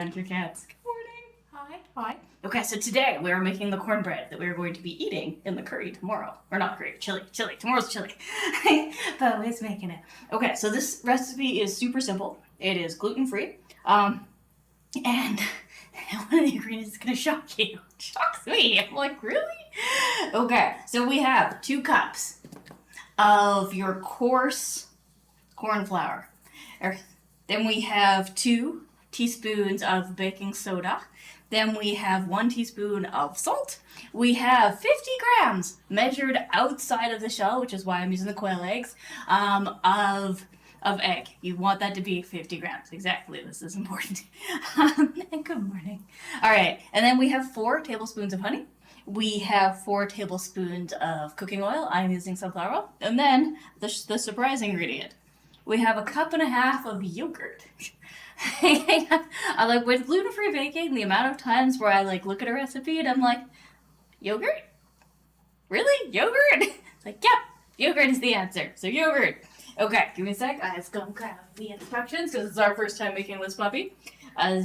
And your cats. Good morning. Hi. Hi. Okay, so today we are making the cornbread that we are going to be eating in the curry tomorrow. Or not curry, chili. Tomorrow's chili. But Liz making it. Okay, so this recipe is super simple. It is gluten-free. And one of the ingredients is going to shock you. Shocks me. I'm like, really? Okay, so we have 2 cups of your coarse corn flour. Then we have 2 teaspoons of baking soda. Then we have 1 teaspoon of salt. We have 50 grams measured outside of the shell, which is why I'm using the quail eggs, of egg. You want that to be 50 grams. Exactly. This is important. And good morning. All right. And then we have 4 tablespoons of honey. We have 4 tablespoons of cooking oil. I'm using sunflower oil. And then the surprise ingredient. We have a 1.5 cups of yogurt. I like with gluten-free baking, the amount of times where I like look at a recipe and I'm like, yogurt? Really? Yogurt? It's like, yep, yogurt is the answer. So yogurt. Okay, give me a sec. Let's go grab the instructions because it's our first time making this puppy. There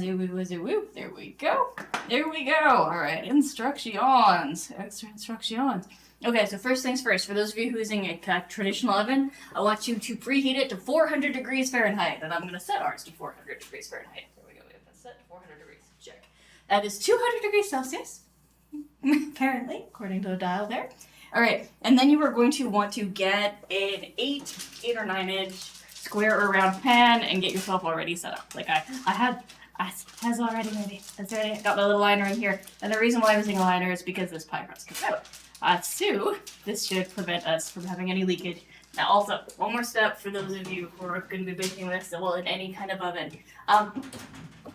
we go. There we go. All right, instructions. Extra instructions. Okay, so first things first, for those of you who are using a traditional oven, I want you to preheat it to 400 degrees Fahrenheit, and I'm going to set ours to 400 degrees Fahrenheit. There we go, we have it set to 400 degrees. Check. That is 200 degrees Celsius, apparently, according to the dial there. All right, and then you are going to want to get an 8 or 9 inch square or round pan and get yourself already set up. Like I has already ready. That's ready. I got my little liner in here, and the reason why I'm using a liner is because this pie crust comes out. So this should prevent us from having any leakage. Now also, one more step for those of you who are going to be baking this, well, in any kind of oven.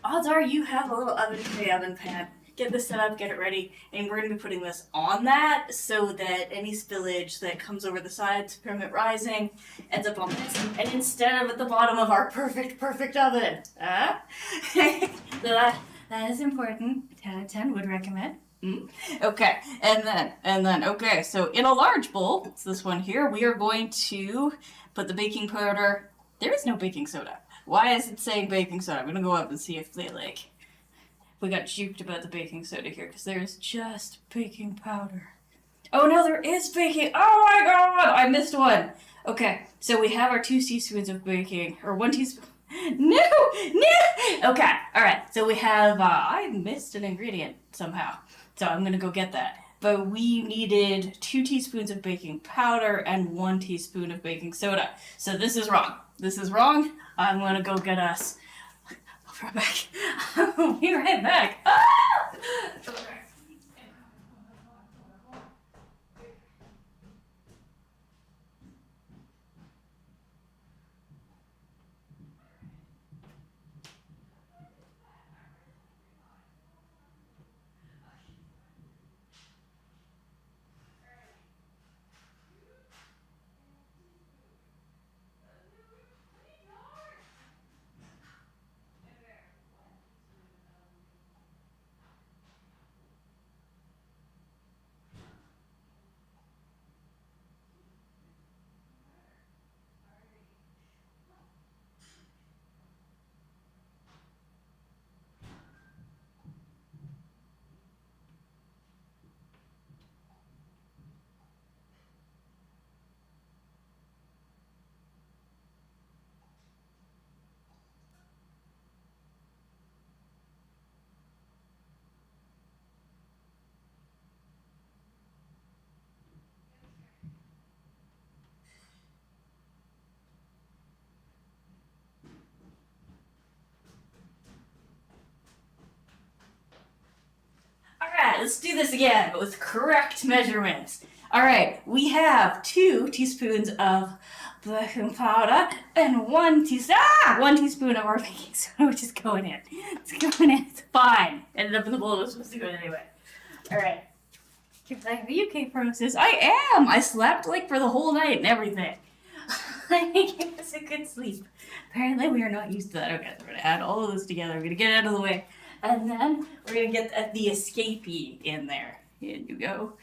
Odds are you have a little oven pan. Get this set up, get it ready, and we're going to be putting this on that so that any spillage that comes over the sides to prevent rising ends up on this, and instead of at the bottom of our perfect oven. So that is important. 10 out of 10 would recommend. Okay, and then, okay, so in a large bowl, it's this one here, we are going to put the baking powder. There is no baking soda. Why is it saying baking soda? I'm gonna go up and see if we got juked about the baking soda here, because there's just baking powder. Oh no, there is baking, oh my god, I missed one. Okay, so we have our 2 teaspoons of baking, or 1 teaspoon. No! Okay, alright, so we have, I missed an ingredient somehow. So I'm going to go get that. But we needed 2 teaspoons of baking powder and 1 teaspoon of baking soda. So this is wrong. This is wrong. I'm going to go get us. I'll be right back. I'll be right back. Ah! Okay. Alright, let's do this again, but with correct measurements. Alright, we have 2 teaspoons of baking powder and 1 teaspoon of our baking soda, which is going in. It's going in, it's fine. Ended up in the bowl, it was supposed to go in anyway. Alright. Are you okay, Francis? I am! I slept like for the whole night and everything. I think it was a good sleep. Apparently we are not used to that. Okay, so we're gonna add all of this together. We're gonna get it out of the way. And then we're going to get the escapee in there. In you go.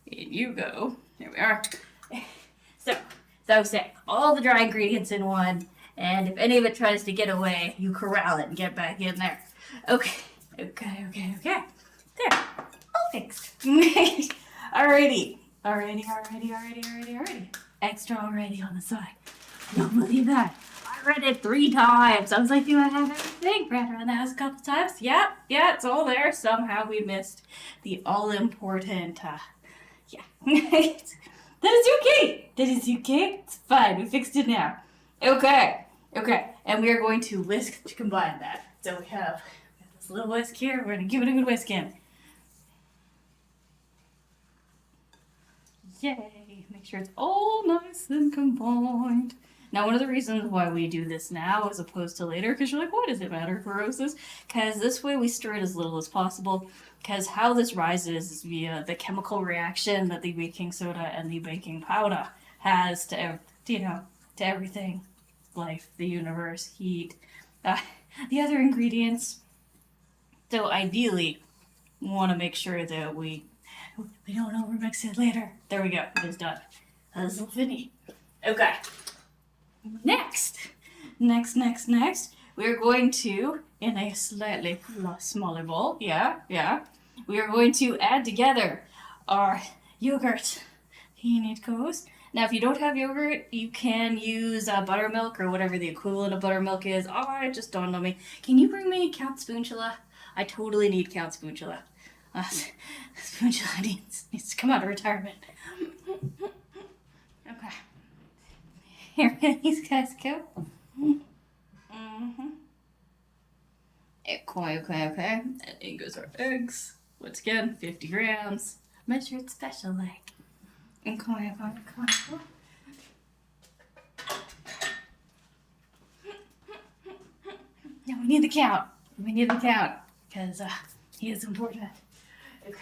In you go. There we are. So say all the dry ingredients in one. And if any of it tries to get away, you corral it and get back in there. Okay. There. All fixed. Alrighty. Extra already on the side. Don't believe that. I read it 3 times. I was like, do I have everything? Ran around the house a couple times. Yeah, it's all there. Somehow we missed the all-important, yeah. That is okay. It's fine. We fixed it now. Okay. And we are going to whisk to combine that. So we have this little whisk here. We're going to give it a good whisk in. Yay. Make sure it's all nice and combined. Now, one of the reasons why we do this now as opposed to later, because you're like, what does it matter for roasts? Because this way we stir it as little as possible. Because how this rises is via the chemical reaction that the baking soda and the baking powder has to, to everything. Life, the universe, heat, the other ingredients. So ideally, we want to make sure that we don't overmix it later. There we go. It is done. That's a little finny. Okay. Next, we're going to, in a slightly smaller bowl, we are going to add together our yogurt. In it goes. Now, if you don't have yogurt, you can use buttermilk or whatever the equivalent of buttermilk is. Oh, it just dawned on me. Can you bring me Count Spoonchula? I totally need Count Spoonchula. Spoonchula needs to come out of retirement. Okay. Here these guys go. Okay. And in goes our eggs. Once again, 50 grams. Measured special like. Okay. Now we need the count. Because he is important. Okay.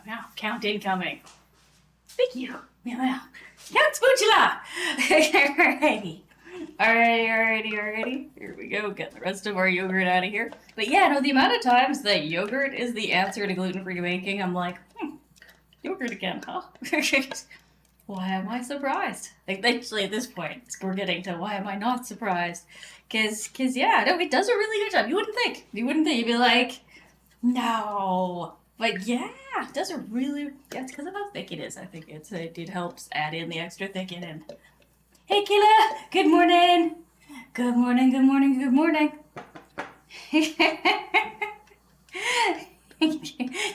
Now, count incoming. Thank you. Now. Count Spoonchula! Alrighty. Here we go. Get the rest of our yogurt out of here. But yeah, no, the amount of times that yogurt is the answer to gluten-free baking, I'm like, yogurt again, huh? Why am I surprised? Like, actually, at this point, we're getting to why am I not surprised? Because yeah, no, it does a really good job. You wouldn't think. You'd be like, no. But yeah, it does a really, it's because of how thick it is. I think it helps add in the extra thickening. Hey, Kayla. Good morning.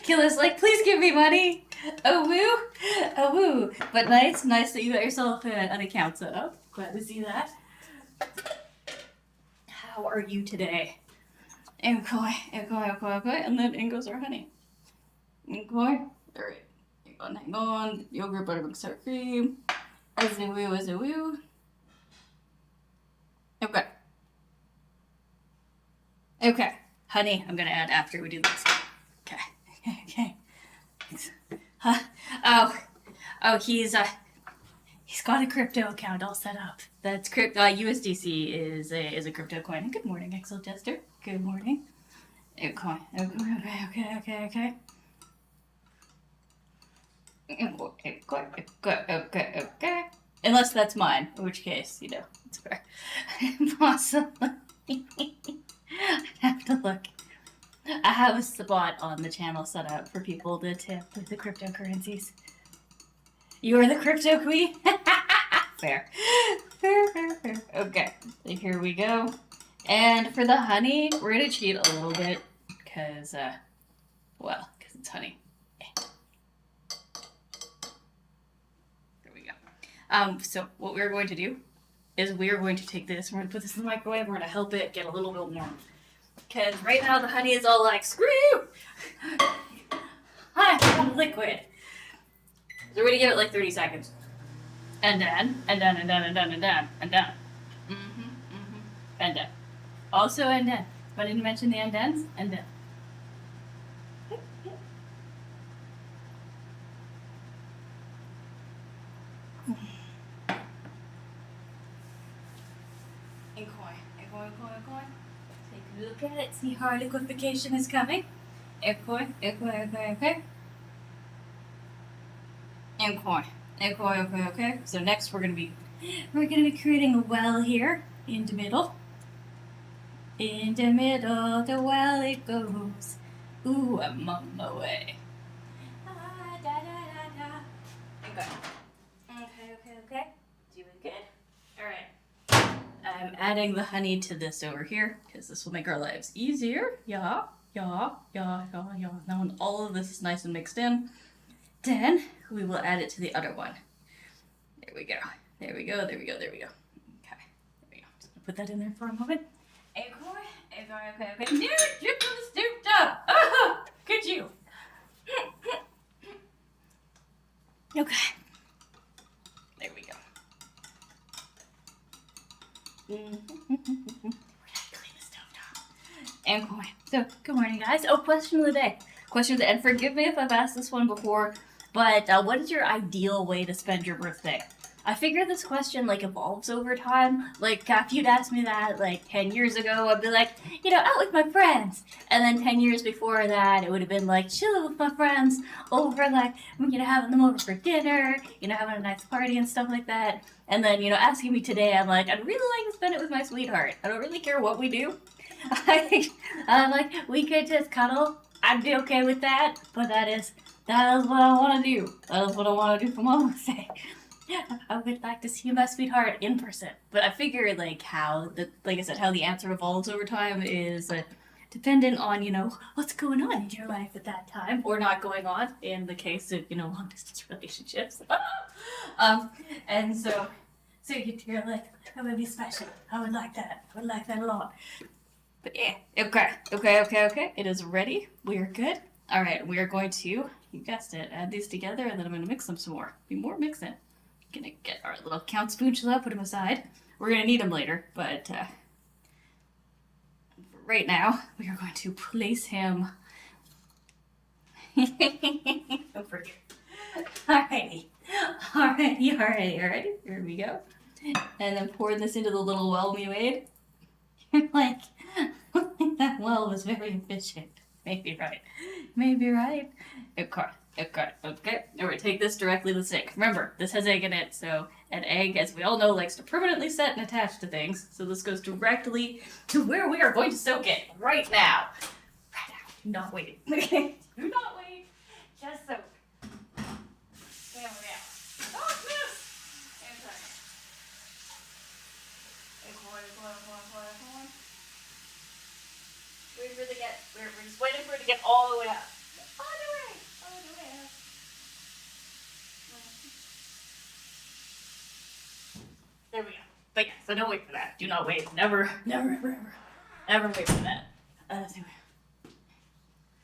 Kayla's like, please give me money. Oh woo. But nice that you got yourself an account set up. Glad to see that. How are you today? Okay. And then in goes our honey. Okay. Alright. Hang on. Yogurt, buttermilk, sour cream. As a woo. Okay. Honey, I'm gonna add after we do this. Okay. He's got a crypto account all set up. That's USDC is a crypto coin. Good morning, Excel Jester. Good morning. Okay. Okay. Unless that's mine, in which case, it's fair. Possibly. I'd have to look. I have a spot on the channel set up for people to tip with the cryptocurrencies. You are the crypto queen? Fair. Okay, so here we go. And for the honey, we're going to cheat a little bit because it's honey. There we go. So what we're going to do is we are going to take this, we're going to put this in the microwave, we're going to help it get a little bit warm. Because right now the honey is all like, screw you! I'm liquid. So we're going to give it like 30 seconds. And done. And done. Also and done. But I didn't mention the and dones. And done. Take a look at it. See how our liquefaction is coming. Okay. So next we're gonna be creating a well here in the middle. In the middle, the well it goes. Ooh, I'm on my way. Ah, da, da, da, da. Okay. Doing good. Alright. I'm adding the honey to this over here because this will make our lives easier. Yeah. Now when all of this is nice and mixed in, then we will add it to the other one. There we go. Okay. There we go. Just gonna put that in there for a moment. Okay. No, you're gonna stoop up. Oh, look at you. Okay. There we go. We're gonna clean the stove top. And good morning. So, good morning, guys. Oh, question of the day. And forgive me if I've asked this one before, but what is your ideal way to spend your birthday? I figure this question, like, evolves over time. Like, if you'd asked me that, like, 10 years ago, I'd be like, out with my friends. And then 10 years before that, it would have been, like, chilling with my friends over, like, having them over for dinner, having a nice party and stuff like that. And then, asking me today, I'm like, I'd really like to spend it with my sweetheart. I don't really care what we do. Like, we could just cuddle. I'd be okay with that. But that is what I want to do. That is what I want to do for Mama's Day. I would like to see my sweetheart in person. But I figure, like, how the answer evolves over time is dependent on, what's going on in your life at that time, or not going on in the case of, long distance relationships. And so you're like, that would be special. I would like that. I would like that a lot. But yeah, okay. It is ready. We are good. All right, we are going to, you guessed it, add these together, and then I'm going to mix them some more. Be more mixing. Gonna get our little count spatula, put them aside. We're gonna need them later, but for right now, we are going to place him over here. Alrighty. Here we go. And then pouring this into the little well we made. You're like, that well was very efficient. Maybe right. Okay. All right, take this directly to the sink. Remember, this has egg in it, so an egg, as we all know, likes to permanently set and attach to things. So this goes directly to where we are going to soak it right now. Do not wait. Okay? Do not wait. Just soak. There we go. Oh, yes! We're just waiting for it to get all the way up. All the way up. There we go. But yeah, so don't wait for that. Do not wait. Never wait for that.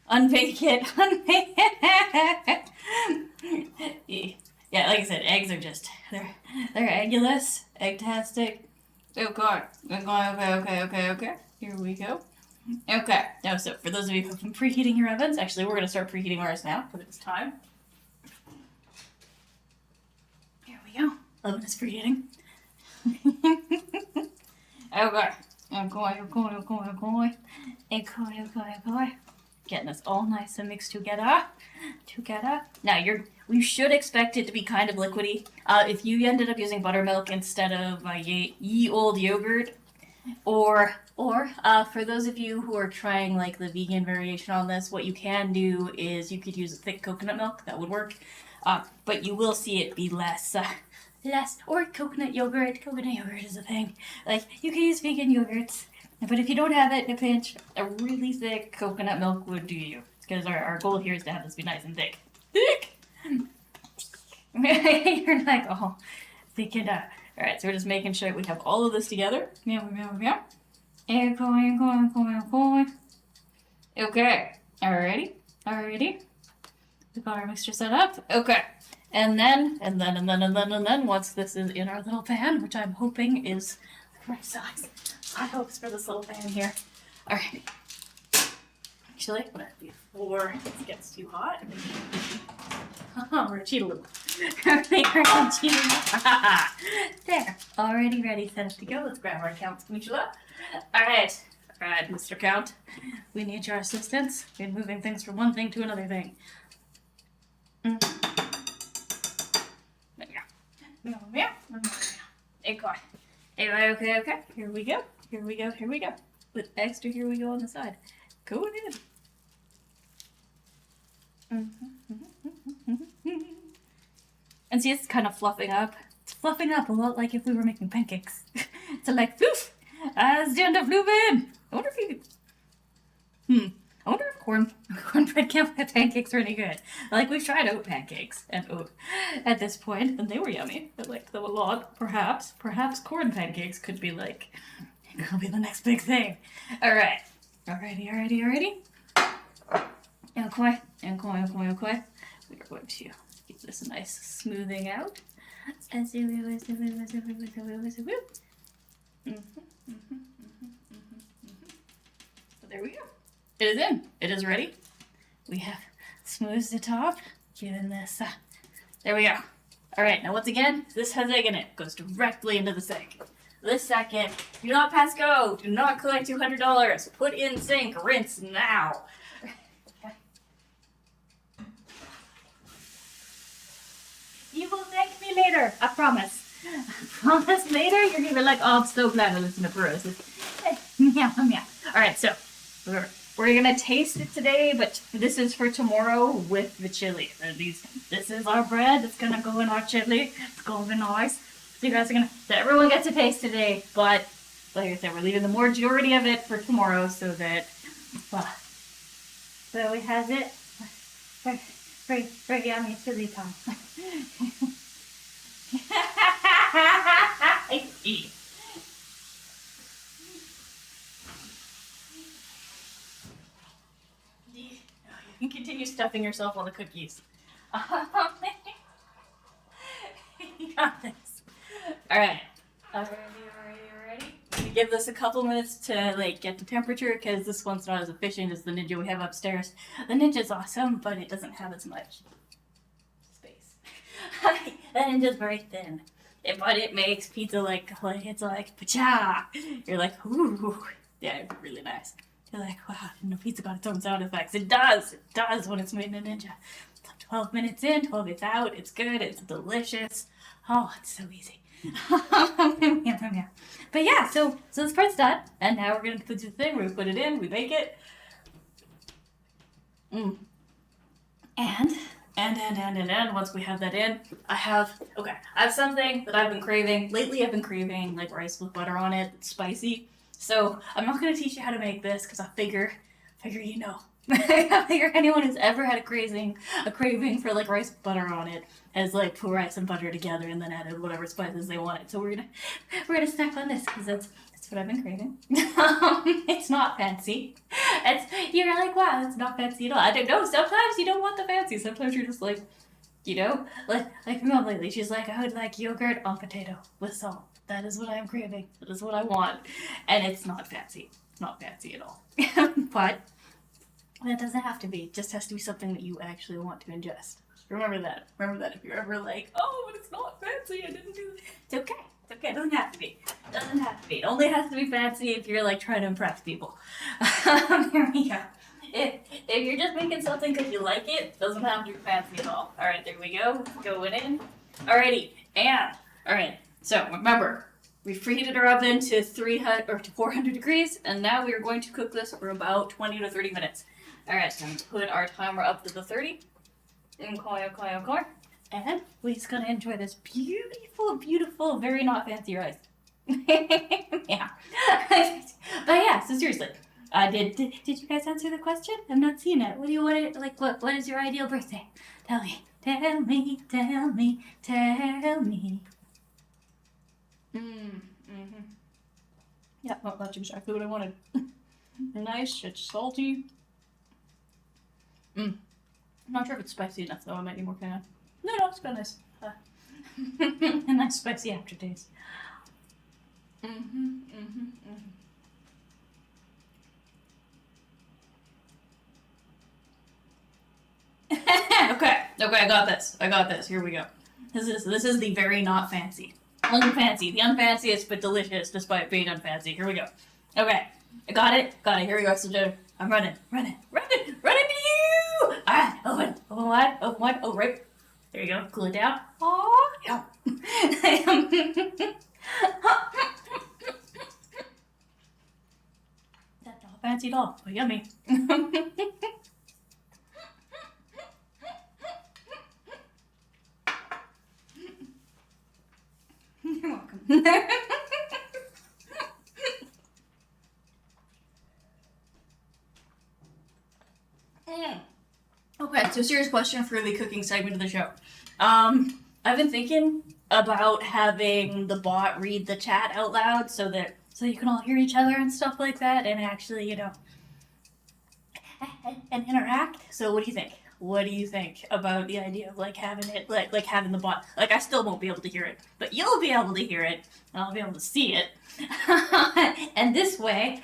Unbake it. Yeah, like I said, eggs are just, they're eggulous, egg-tastic. Oh god. Okay. Here we go. Okay. Now, so for those of you who have been preheating your ovens, actually, we're going to start preheating ours now, because it's time. Here we go. Oven is preheating. Okay. I'm going. Getting this all nice and mixed together. Now, we should expect it to be kind of liquidy. If you ended up using buttermilk instead of ye old yogurt, or for those of you who are trying like the vegan variation on this, what you can do is you could use thick coconut milk. That would work. But you will see it be less, or coconut yogurt. Coconut yogurt is a thing. Like, you can use vegan yogurts, but if you don't have it in a pinch, a really thick coconut milk would do you. Because our goal here is to have this be nice and thick. You're like, oh, thick it up. Alright, so we're just making sure we have all of this together. And going. Okay. Alrighty. We got our mixture set up. Okay. And then, once this is in our little pan, which I'm hoping is the right size. My hopes for this little pan here. Alright. Actually, before it gets too hot, we're gonna cheat a little. There. Already ready, set up to go. Let's grab our count spatula. Alright, Mr. Count. We need your assistance in moving things from one thing to another thing. Okay. Here we go. with extra, here we go on the side. Going in. And see, it's kind of fluffing up. It's fluffing up a lot like if we were making pancakes. So like, poof, as the end of Lubin. I wonder if you could... I wonder if cornbread pancakes are any good. Like, we've tried oat pancakes and oat at this point, and they were yummy. I liked them a lot. Perhaps corn pancakes could be like, could be the next big thing. Alright. Alrighty. Okay. We are going to get this nice smoothing out. So there we go. It is in. It is ready. We have smoothed the top, given this. There we go. All right, now once again, this has egg in it. Goes directly into the sink. This second, do not pass go. Do not collect $200. Put in sink. Rinse now. You will thank me later. I promise. I promise later you're going to be like, oh, I'm so glad I listened to Burroughs. Yeah. All right, so we're going to taste it today, but this is for tomorrow with the chili. This is our bread. It's going to go in our chili. It's going to be nice. So you guys are going to, so everyone gets a taste today, but like I said, we're leaving the majority of it for tomorrow so that, so we have it. Very yummy chili time. You can continue stuffing yourself on the cookies. You got this. Alright. Ready? Give this a couple minutes to like get the temperature because this one's not as efficient as the Ninja we have upstairs. The Ninja's awesome, but it doesn't have as much space. The Ninja's very thin. But it makes pizza like it's like pacha. You're like, ooh. Yeah, it's really nice. You're like, wow, I didn't know pizza got its own sound effects. It does when it's made in a Ninja. 12 minutes in, 12 minutes out. It's good. It's delicious. Oh, it's so easy. But yeah, so this part's done. And now we're going to do the thing. We're going to put it in. We bake it. And once we have that in, I have something that I've been craving. Lately I've been craving like rice with butter on it. It's spicy. So I'm not going to teach you how to make this because I figure you know. I figure anyone who's ever had a craving for like rice with butter on it has like put rice and butter together and then added whatever spices they wanted. So we're gonna snack on this because that's what I've been craving. It's not fancy. You're like, wow, it's not fancy at all. I don't know. Sometimes you don't want the fancy. Sometimes you're just like, you know, like my mom lately. She's like, I would like yogurt on potato with salt. That is what I am craving. That is what I want, and it's not fancy. Not fancy at all. But that doesn't have to be. It just has to be something that you actually want to ingest. Remember that. If you're ever like, oh, but it's not fancy, I didn't do it. It's okay. It doesn't have to be. It only has to be fancy if you're like trying to impress people. Here we go. If you're just making something because you like it, doesn't have to be fancy at all. All right, there we go. Going in. Alrighty, and all right. So remember, we preheated our oven to 300 or to 400 degrees, and now we are going to cook this for about 20 to 30 minutes. All right, so I'm going to put our timer up to the 30. And we're just going to enjoy this beautiful, very not fancy rice. Yeah. But yeah, so seriously, did you guys answer the question? I'm not seeing it. What do you want to, like, what is your ideal birthday? Tell me. Yeah, well, that's exactly what I wanted. Nice, it's salty. I'm not sure if it's spicy enough though. I might need more kind of. No, it's kind of nice. A nice spicy aftertaste. Okay, I got this. Here we go. This is the very not fancy. Unfancy. The unfanciest but delicious despite being unfancy. Here we go. Okay. I got it. Here we go. So I'm running to you! Ah, open wide. Oh, right. There you go. Cool it down. Oh, yeah. fancy at all, but yummy. You're welcome. Okay, so serious question for the cooking segment of the show. I've been thinking about having the bot read the chat out loud so you can all hear each other and stuff like that, and actually, and interact. So what do you think? What do you think about the idea of like having it like having the bot? Like I still won't be able to hear it, but you'll be able to hear it, and I'll be able to see it. And this way,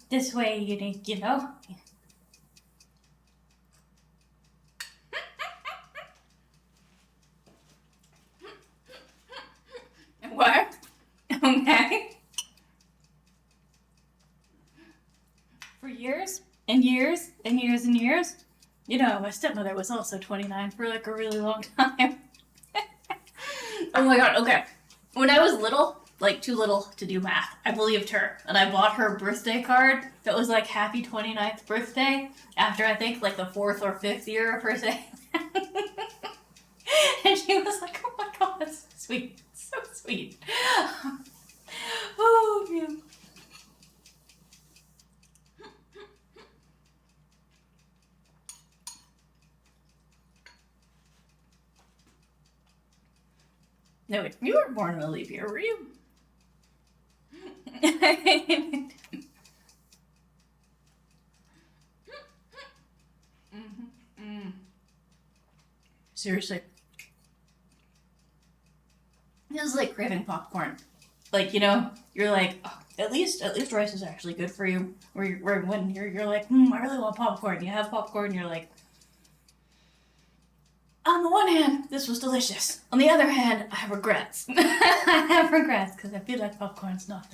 you know. What? Okay. For years and years and years and years, my stepmother was also 29 for like a really long time. Oh my god, okay. When I was little, like too little to do math, I believed her. And I bought her birthday card that was like happy 29th birthday after I think like the 4th or 5th year of her saying that. And she was like, oh my god, that's so sweet. So sweet. Oh, man. No, wait, you weren't born in a leap year, were you? Seriously. It was like craving popcorn. Like, you're like, oh, at least rice is actually good for you. Where when you're like, I really want popcorn. You have popcorn, you're like, on the one hand, this was delicious. On the other hand, I have regrets. I have regrets because I feel like popcorn's not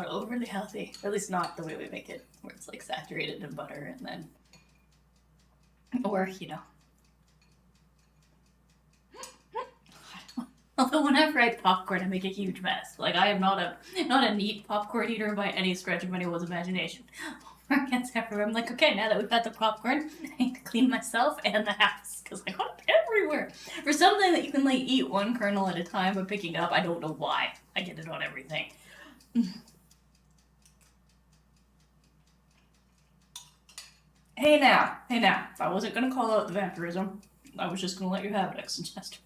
overly healthy. At least not the way we make it, where it's like saturated in butter and then, or although whenever I eat popcorn, I make a huge mess. Like I am not a neat popcorn eater by any stretch of anyone's imagination. Popcorn gets everywhere. I'm like, okay, now that we've got the popcorn, I need to clean myself and the house because I got it everywhere. For something that you can like eat one kernel at a time by picking up, I don't know why. I get it on everything. Hey now. I wasn't gonna call out the vampirism. I was just gonna let you have it, Exingester.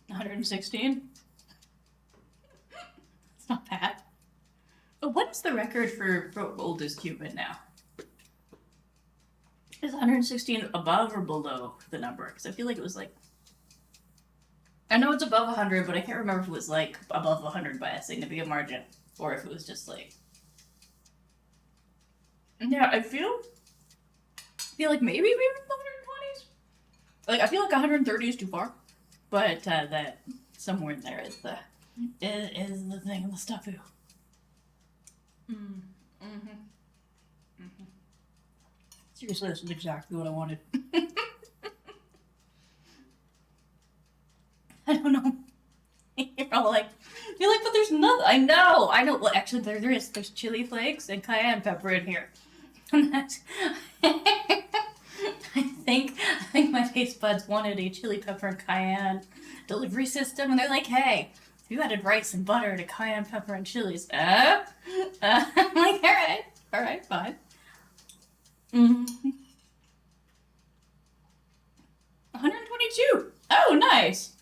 116? It's not bad. But what is the record for oldest human now? Is 116 above or below the number? Because I feel like it was like... I know it's above 100, but I can't remember if it was like above 100 by a significant margin. Or if it was just like... Yeah, I feel like maybe we were in the 120s. Like, I feel like 130 is too far. But that somewhere in there is the thing, the stuffoo. Seriously, this is exactly what I wanted. I don't know. You're like, but there's nothing. I know. Well, actually, there is. There's chili flakes and cayenne pepper in here. And that's... I think my taste buds wanted a chili pepper and cayenne delivery system, and they're like, hey, if you added rice and butter to cayenne pepper and chilies, I'm like, all right, fine. 122. Oh, nice.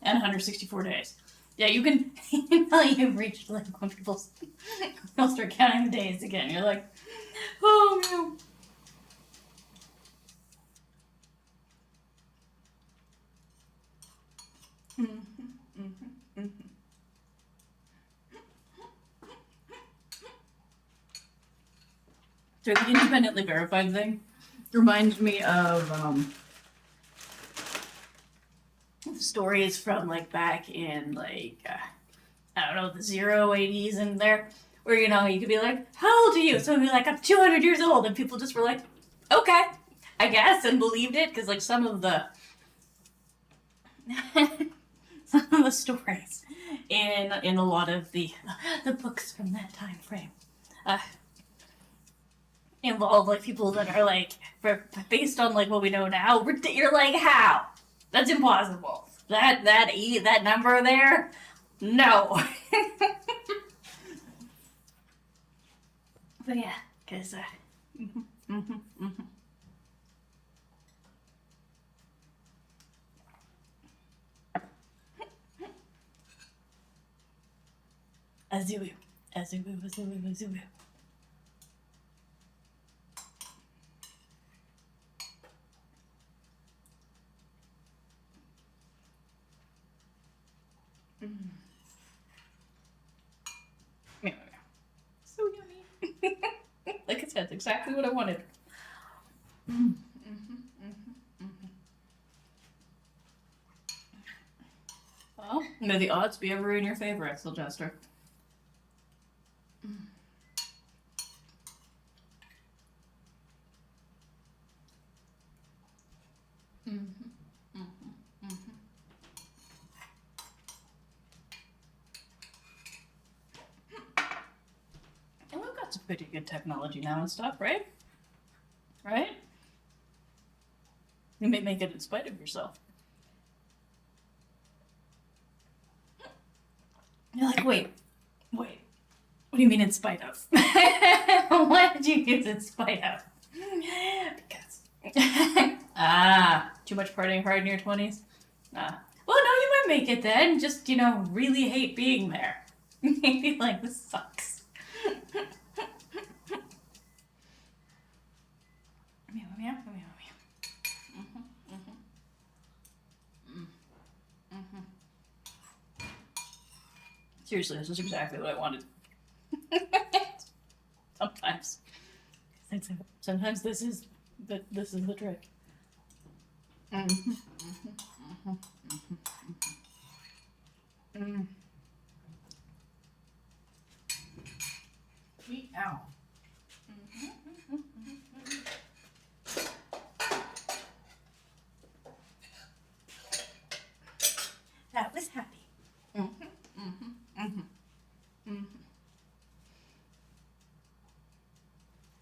And 164 days. Yeah, you can tell you've reached like when people start counting the days again. You're like, oh no. So the independently verified thing reminds me of stories from like back in like I don't know, the 80s and there, where you could be like, how old are you? So I'd be like, I'm 200 years old, and people just were like, okay, I guess, and believed it, because like some of the some of the stories in a lot of the books from that time frame involve like people that are like based on like what we know now. You're like, how? That's impossible. That number there, no. But yeah, because Azulu, Azulu, Azulu, Azulu. Yeah. So yummy. Like I said, it's exactly what I wanted. Well, may the odds be ever in your favor, Axel Jester. And we've got some pretty good technology now and stuff, right? Right? You may make it in spite of yourself. You're like, wait. What do you mean in spite of? What did you use in spite of? Because. Too much partying hard in your 20s? Well, no, you might make it then. Just, really hate being there. Maybe like, this sucks. Seriously, this is exactly what I wanted. Sometimes. Sometimes this is the trick. Ow. That was happy.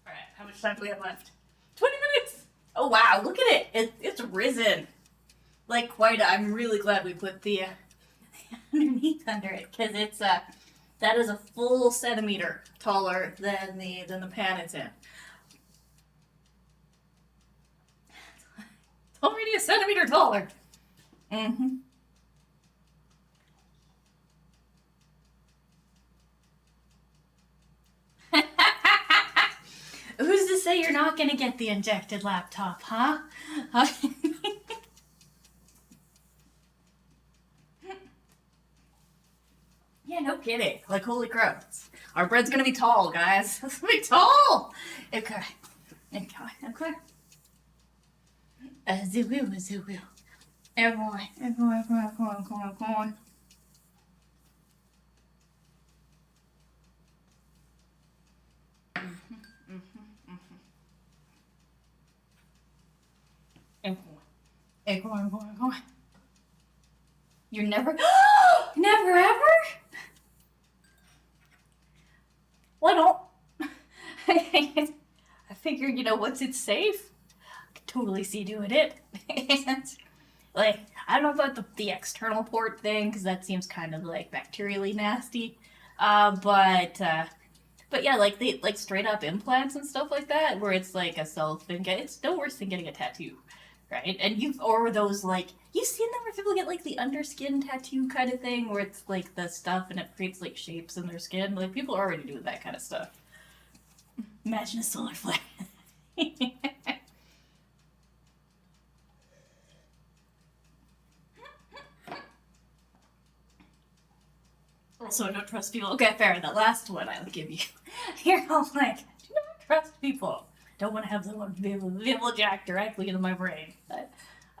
Alright, how much time do we have left? 20 minutes! Oh wow, look at it! It's risen. Like quite I'm really glad we put the underneath under it, because it's that is a full centimeter taller than the pan it's in. It's already a centimeter taller. Who's to say you're not gonna get the injected laptop, huh? Yeah, no kidding. Like, holy crap. Our bread's gonna be tall, guys. It's gonna be tall! Okay. Zulu. Everyone. Come on. Come on. You're never, never ever? Well, I figured, once it's safe, I could totally see doing it. Like, I don't know about the external port thing, because that seems kind of like bacterially nasty. But yeah, like straight up implants and stuff like that, where it's like a thing. It's no worse than getting a tattoo, right? And or those like, you've seen them where people get like the underskin tattoo kind of thing, where it's like the stuff and it creates like shapes in their skin. Like, people are already doing that kind of stuff. Imagine a solar flare. Also, I don't trust people. Okay, fair. The last one I'll give you. Here, I'm like, do not trust people. Don't want to have someone be able to jack directly into my brain. But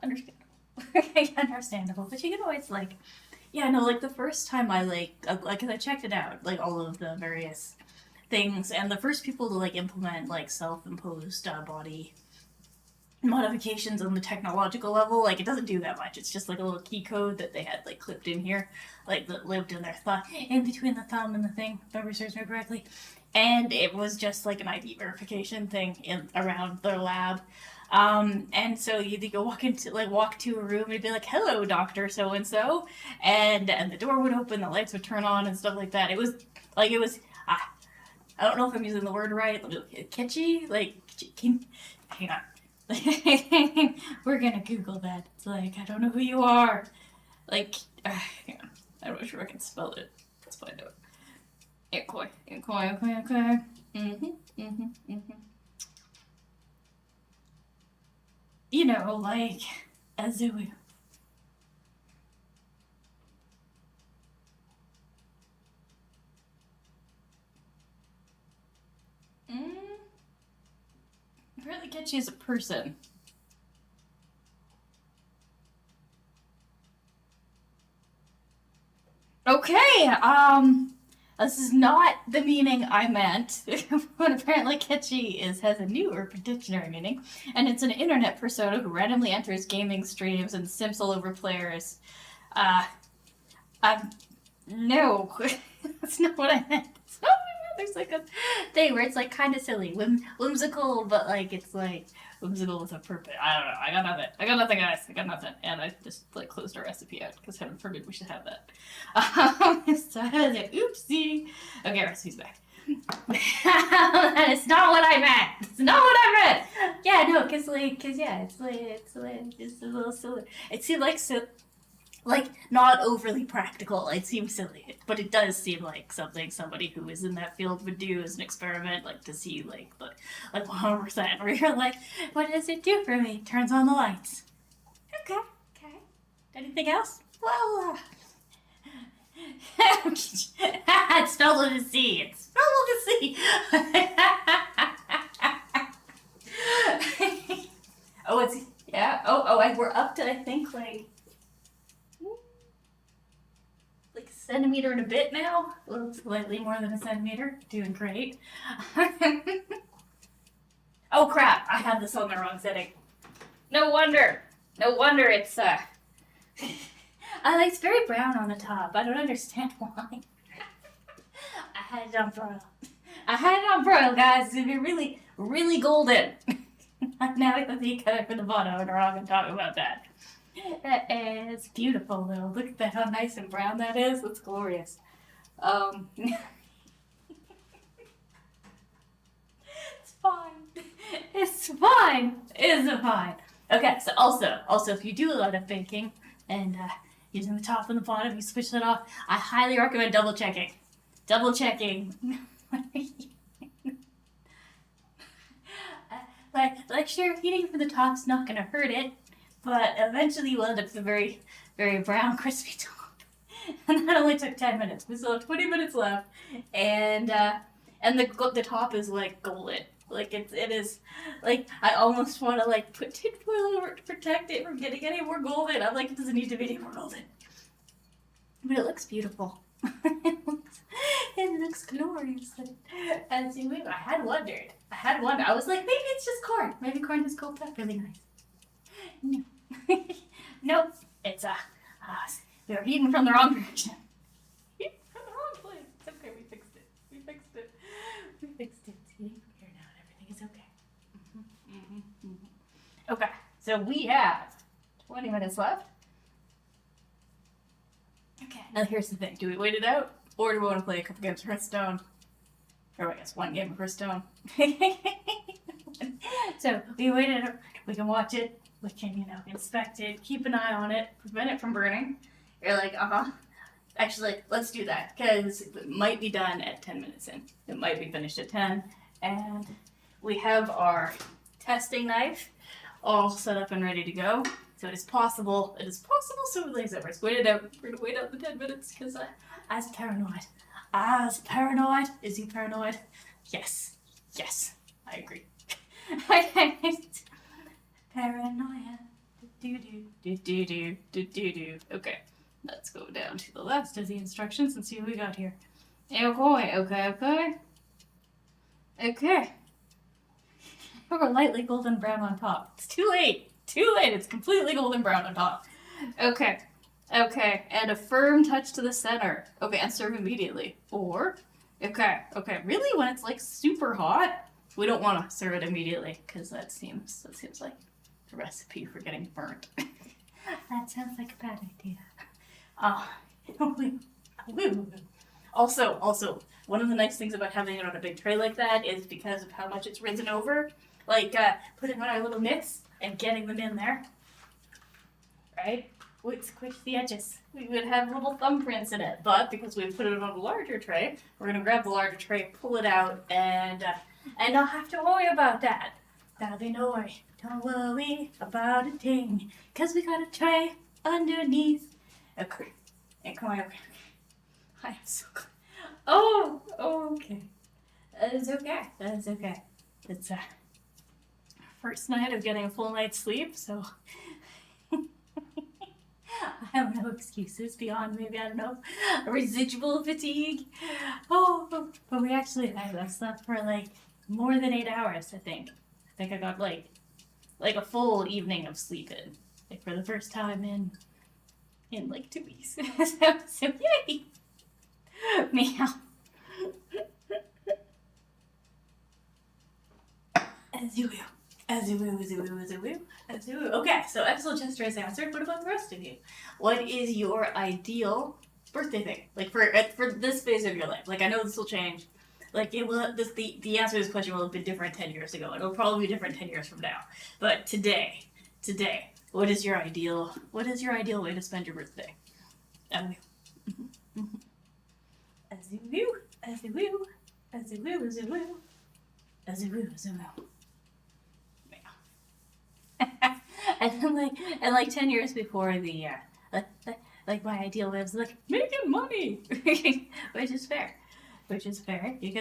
understandable. But you can always like, like the first time I cause I checked it out, like all of the various things, and the first people to like implement like self-imposed body modifications on the technological level. Like, it doesn't do that much. It's just like a little key code that they had like clipped in here, like that lived in their thumb, in between the thumb and the thing, if memory serves me correctly. And it was just like an ID verification thing around their lab. And so you'd go walk to a room and it'd be like, "Hello, Doctor So and So," and the door would open, the lights would turn on, and stuff like that. It was like I don't know if I'm using the word right. Kitschy, like hang on. We're gonna Google that. It's like, I don't know who you are. Like, hang on. I'm not sure I can spell it. Let's find out. Okay. You know, like, Azui. Really catchy as a person. Okay, this is not the meaning I meant. What apparently catchy has a new Urban Dictionary meaning, and it's an internet persona who randomly enters gaming streams and simps all over players. Uh, no, that's not what I meant. There's like a thing where it's like kind of silly, whimsical, but like it's like whimsical with a purpose. I don't know. I got nothing. I got nothing, guys. I got nothing. And I just like closed our recipe out because heaven forbid we should have that. So I was like, oopsie. Okay, recipe's back. It's not what I meant. It's not what I meant. Yeah, no, cause yeah, it's just a little silly. It seemed like not overly practical. It seems silly, but it does seem like something somebody who is in that field would do as an experiment, like to see like 100%. Where you're like, what does it do for me? Turns on the lights. Okay. Anything else? Well, it's spelled with a C. It's spelled with a C. Oh, it's yeah. We're up to I think like a centimeter and a bit now. A little slightly more than a centimeter. Doing great. Oh crap! I had this on the wrong setting. No wonder it's it's very brown on the top. I don't understand why. I had it on broil, guys. It's gonna be really, really golden. Now we have the color for the bottom, and we're all gonna talk about that. It's beautiful though. Look at that, how nice and brown that is. It's glorious. It's fine. It's fine. It's fine. Okay, so also, if you do a lot of baking and using the top and the bottom, you switch that off. I highly recommend double checking. Like sure, heating for the top's not gonna hurt it, but eventually you'll end up with a very, very brown, crispy top. And that only took 10 minutes. We still have 20 minutes left, and the top is like golden. Like it is, like I almost want to like put tinfoil over it to protect it from getting any more golden. I'm like, it doesn't need to be any more golden, but it looks beautiful. It looks glorious. And see, I had wondered. I was like, maybe it's just corn. Maybe corn has cooked up really nice. No. Nope. It's we were eating from the wrong direction. From the wrong place. It's okay. We fixed it. See, here now, everything is okay. Okay. So we have 20 minutes left. Okay. Now here's the thing. Do we wait it out, or do we want to play a couple games of Hearthstone? Or I guess one game of Hearthstone. So we wait it out. We can watch it. We can, inspect it, keep an eye on it, prevent it from burning. You're like, Actually, let's do that, because it might be done at 10 minutes in. It might be finished at 10. And we have our testing knife all set up and ready to go. So it is possible, so We're going to wait out the 10 minutes, because I was paranoid. Is he paranoid? Yes, I agree. Paranoia. Okay, let's go down to the left of the instructions and see what we got here. Okay. or lightly golden brown on top. It's too late. Too late. It's completely golden brown on top. Okay. Okay. And a firm touch to the center. Okay. And serve immediately. Or, okay. Okay. Really, when it's like super hot, we don't want to serve it immediately because that seems like a recipe for getting burnt. That sounds like a bad idea. Also, one of the nice things about having it on a big tray like that is because of how much it's risen over. Like, putting on our little mitts and getting them in there. Right? Would squish the edges. We would have little thumbprints in it. But because we've put it on a larger tray, we're going to grab the larger tray, pull it out, and not have to worry about that. That'll be no worry. Don't worry about a thing. Because we got a tray underneath. Okay. And come on over. I am so glad. Oh, okay. That is okay. That is okay. It's first night of getting a full night's sleep, so I have no excuses beyond maybe, I don't know, residual fatigue. Oh, but we actually, I slept for like more than 8 hours, I think. I think I got like a full evening of sleep in, like for the first time in like 2 weeks. so yay! Meow. As you will. As you will, as you will, as you will, as you will. Okay, so Exel Chester has answered. What about the rest of you? What is your ideal birthday thing? Like for this phase of your life? Like I know this will change. Like it will. The answer to this question will have been different 10 years ago. It'll probably be different 10 years from now. But today, what is your ideal? What is your ideal way to spend your birthday? As you will, as you will, as you will, as you will, as you will, as you will. and like 10 years before the like my ideal was like making money, which is fair because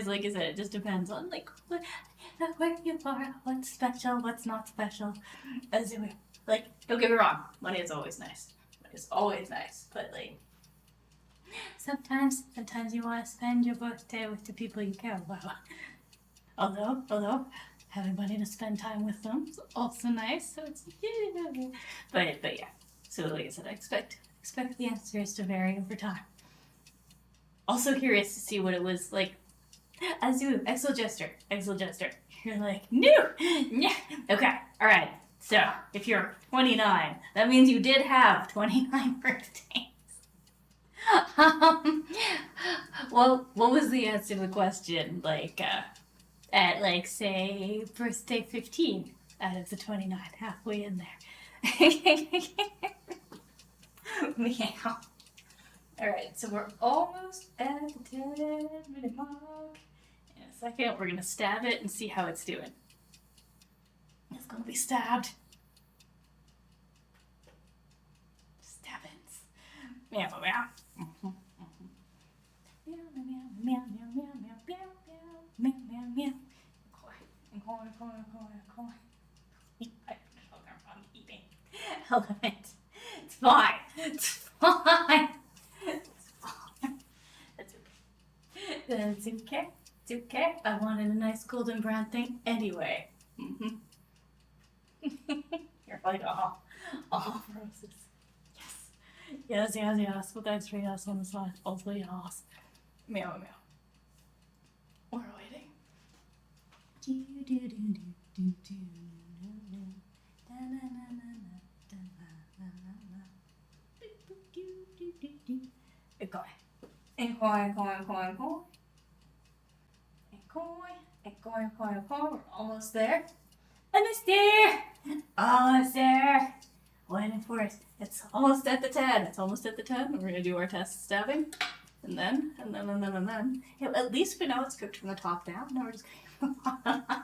like I said, it just depends on like where you are, what's special, what's not special. As you like, don't get me wrong, money is always nice. It's always nice, but like sometimes you want to spend your birthday with the people you care about. Although having money to spend time with them is also nice. So it's but yeah. So like I said, I expect the answers to vary over time. Also curious to see what it was like. As you Exel Jester. You're like no. Yeah. Okay. All right. So if you're 29, that means you did have 29 birthdays. Well, what was the answer to the question? Like, at like say birthday 15 out of the 29, halfway in there. Meow. All right, so we're almost at the 10-minute mark. In a second, we're gonna stab it and see how it's doing. It's gonna be stabbed. Stab it. Meow, meow. Meow, meow, meow, meow, meow, meow, meow, meow, meow, meow. I'm eating. Element. It's fine. It's fine. It's fine. That's okay. That's okay. It's okay. I wanted a nice golden brown thing anyway. Mm-hmm. You're like, oh, roses. Yes. Yes. With that straight ass on the side. Also, yes. Meow, meow. We're waiting. We're almost there. Almost there. Almost there. Waiting for it. It's almost at the 10. We're gonna do our test stabbing. And then. Yeah, at least we know it's cooked from the top down. Now we're just going oh,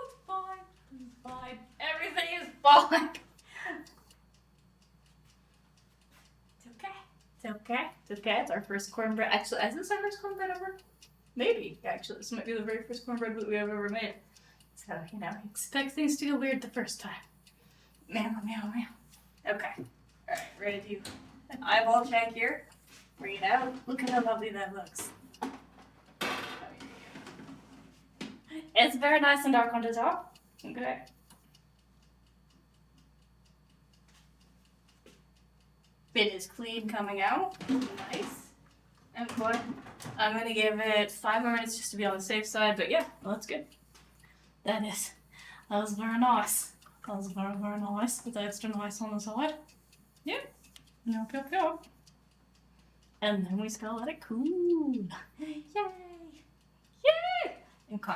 it's fine. It's fine. Everything is fine. It's okay. It's our first cornbread. Actually, is this our first cornbread ever? Maybe, actually. This might be the very first cornbread we have ever made. So, expect things to go weird the first time. Meow. Okay. Alright, ready to do an eyeball check here. Bring it out. Look at how lovely that looks. It's very nice and dark on the top. Okay. It is clean coming out. Nice. And what? I'm gonna give it 5 more minutes just to be on the safe side, but yeah, well, that's good. That was very nice. That was very, very nice. With the extra nice on the side. Yeah. Yep, yep, yep. And then we just gotta let it cool. Yay! Yay! Okay.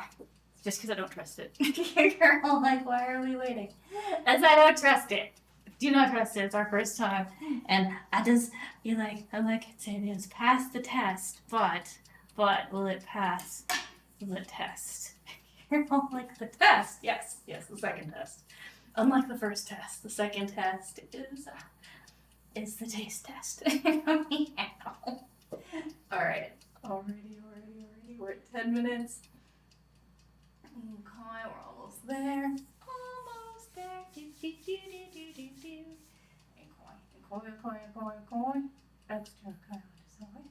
Just because I don't trust it. Girl, like, why are we waiting? As I don't trust it. Do not trust it. It's our first time. And I just feel like, I like saying it's pass the test, but will it pass the test? Girl, like the test. Yes, the second test. Unlike the first test, the second test is the taste test. Alright. Already. We're at 10 minutes. Okay, we're almost there. Almost there. Coin. Extra kind of side.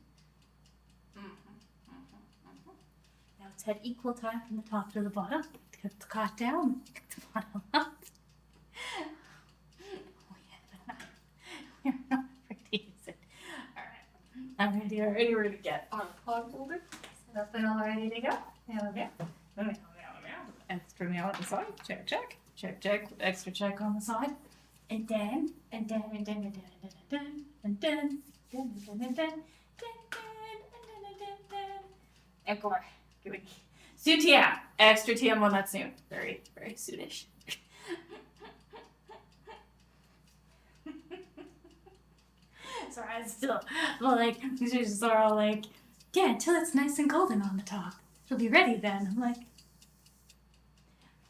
Now it's at equal time from the top to the bottom. Get the cot down. Get the bottom up. We're not pretty easy. Alright. I'm ready to get on the pod holder. Set up and all ready to go. Meow. Extra meow on the side. Check. Extra check on the side. And then. And go on. Give me. Sutia. Extra TM on that soon. Very, very soonish. Sorry, I still, well, like, she's just all like, yeah, until it's nice and golden on the top. It'll be ready then. I'm like,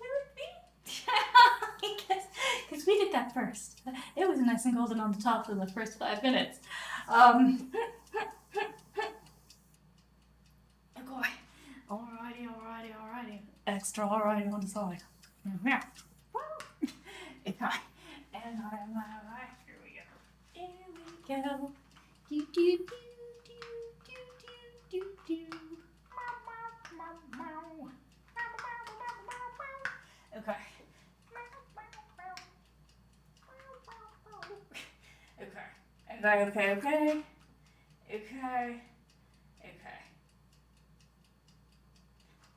really? Because we did that first. It was nice and golden on the top for the first 5 minutes. Okay. Alrighty. Extra alrighty on the side. Yeah. And I'm alright. Here we go. Do. Okay. Okay.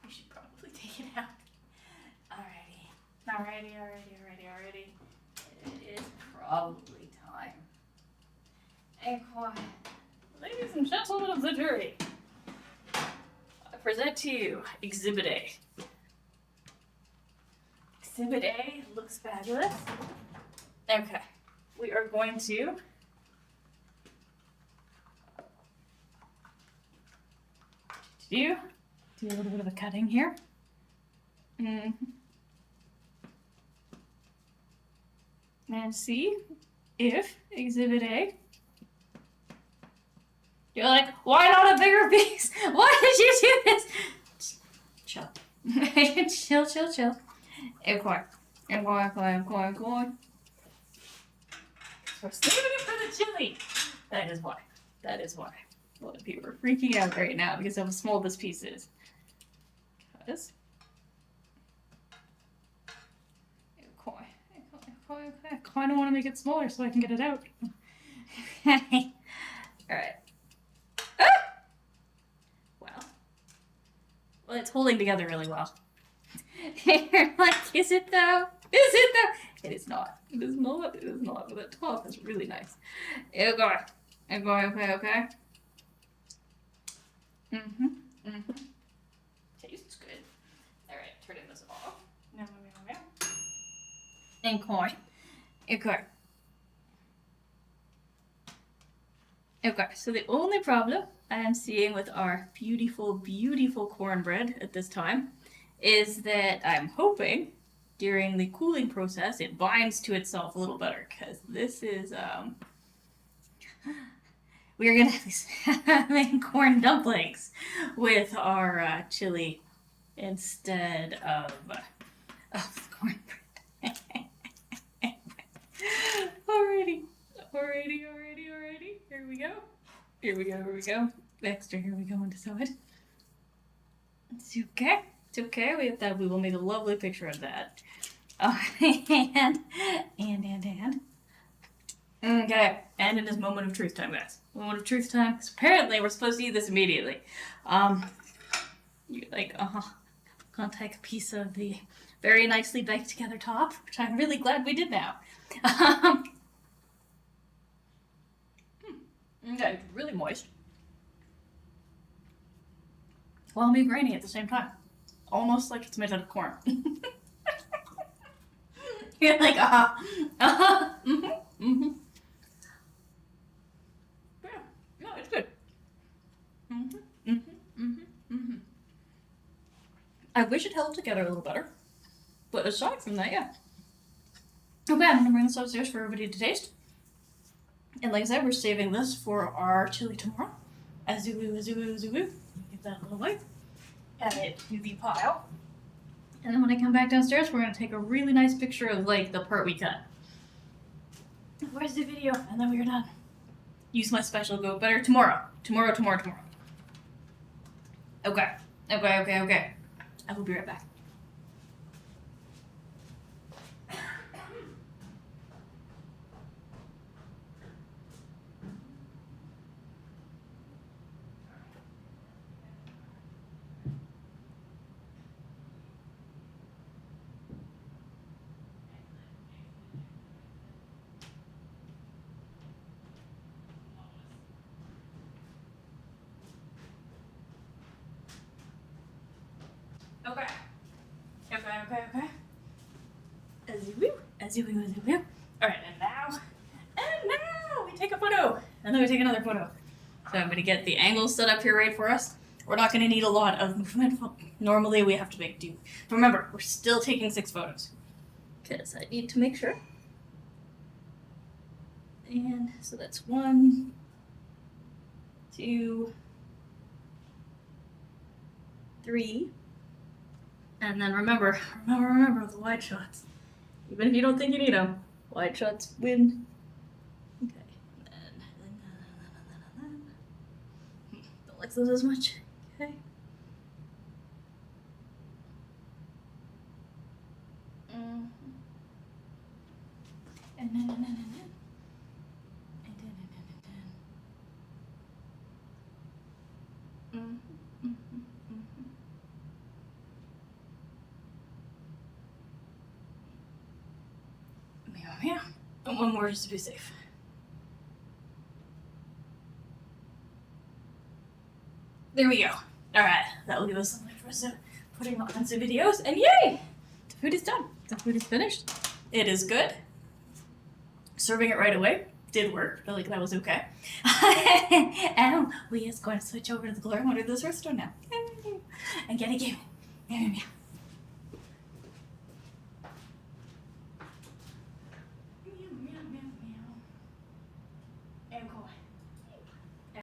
We should probably take it out. Alrighty. It is probably time. And quiet. Ladies and gentlemen of the jury, I present to you Exhibit A. Exhibit A looks fabulous. Okay, we are going to do a little bit of a cutting here. And see if Exhibit A. You're like, why not a bigger piece? Why did you do this? Chill. Chill. And quiet. We're saving it for the chili. That is why. A lot of people are freaking out right now because of how small this piece is. Because. I kind of want to make it smaller so I can get it out. Alright. Ah! Well, it's holding together really well. You're like, is it though? It is not. It is not. But the top is really nice. Okay. Tastes good. Alright, turning this off. Meow. And coin. Okay, so the only problem I am seeing with our beautiful cornbread at this time is that I'm hoping during the cooling process it binds to itself a little better, because this is, we're gonna be making corn dumplings with our chili instead of cornbread. Alrighty. Here we go. Extra, here we go on the side. It's okay. It's okay. We have that. We will make a lovely picture of that. And. Okay, and it is moment of truth time, guys. Moment of truth time. Because apparently we're supposed to eat this immediately. You're like, gonna take a piece of the very nicely baked together top, which I'm really glad we did now. Okay, really moist. While being grainy at the same time. Almost like it's made out of corn. You're like, Yeah, it's good. I wish it held together a little better. But aside from that, yeah. Okay, I'm gonna bring this upstairs for everybody to taste. And like I said, we're saving this for our chili tomorrow. Give that a little light. Add it to the pile. And then when I come back downstairs, we're gonna take a really nice picture of like the part we cut. Where's the video? And then we're done. Use my special go better tomorrow. Tomorrow. Okay. I will be right back. Okay. As you will. Alright, and now we take a photo. And then we take another photo. So I'm gonna get the angle set up here right for us. We're not gonna need a lot of movement. Normally we have to make do. But remember, we're still taking 6 photos. Because I need to make sure. And so that's 1, 2, 3. And then remember the wide shots. Even if you don't think you need them, wide shots win. Okay. Don't like those as much. Okay. Yeah. And one more just to be safe. There we go. Alright, that will give us something for us to putting on some videos. And yay! The food is done. The food is finished. It is good. Serving it right away did work. I feel like that was okay. And we is going to switch over to the glory mode of this restaurant now. And get a game.